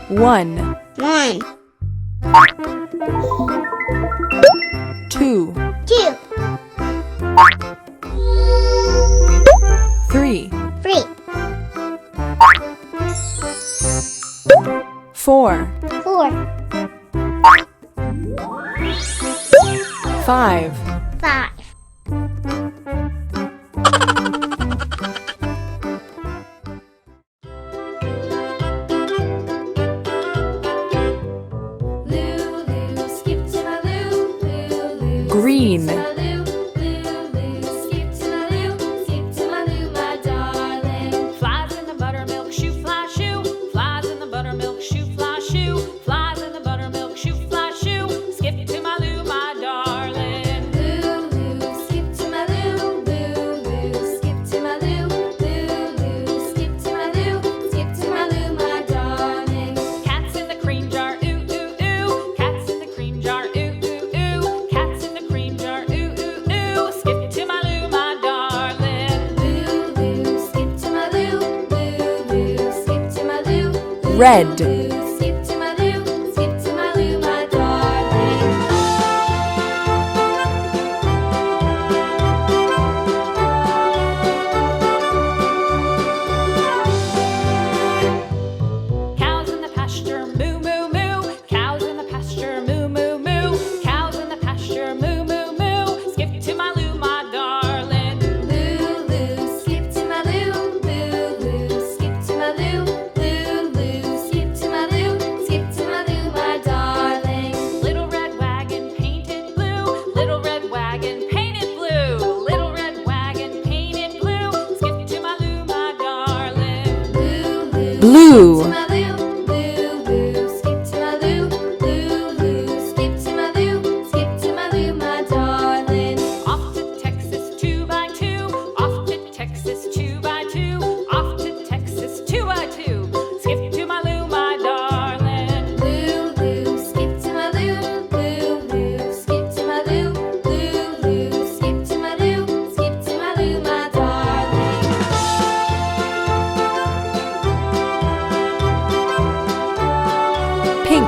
One, two, three, four, five, green, red, Cows in the pasture, moo, moo, moo. Cows in the pasture, moo, moo, moo. Cows in the pasture, moo, moo, moo. Skip to my loo, my darling. Loo, loo, skip to my loo. Loo, loo, skip to my loo. Loo, loo, skip to my loo. Skip to my loo, my darling. Little red wagon painted blue. Little red wagon painted blue. Little red wagon painted blue. Skip to my loo, my darling. Loo, loo. blue, pink,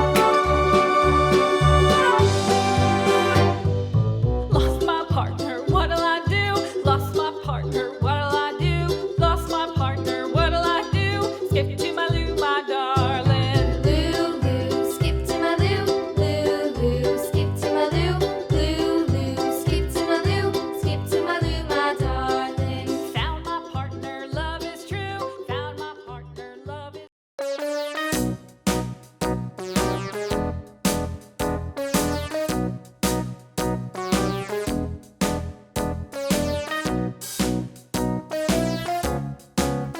Lost my partner, what'll I do? Lost my partner, what'll I do? Lost my partner, what'll I do? Skip to my loo, my darling. Loo, loo, skip to my loo. Loo, loo, skip to my loo. Loo, loo, skip to my loo. Skip to my loo, my darling. Found my partner, love is true. Found my partner, love is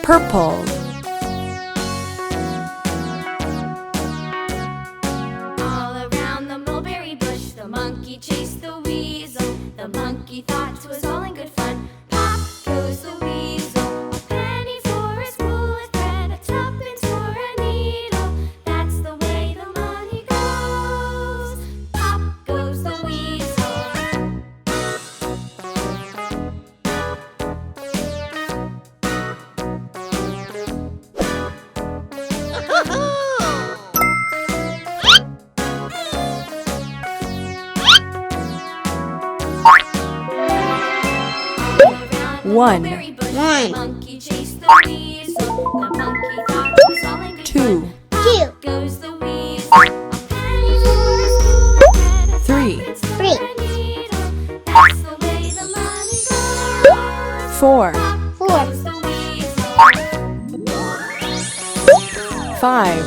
purple, All around the mulberry bush, the monkey chased the weasel. The monkey thought it was all in good fun. Pop goes the weasel. A penny for a spool of thread, a tuppence for a needle. That's the way the money goes. Pop goes the weasel. one, The monkey chased the weasel. The monkey thought it was all in good two, fun. Pop goes the weasel. A penny for a spool of thread, a three, tuppence for a needle. That's the way the money goes. four, Pop goes the weasel. five,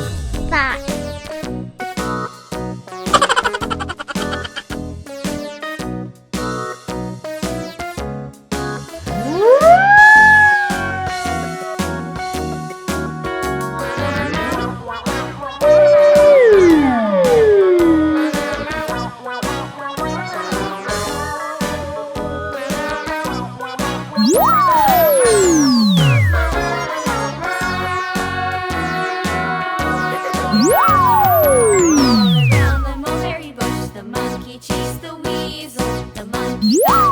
Around the mulberry bush, the monkey chased the weasel. The thought.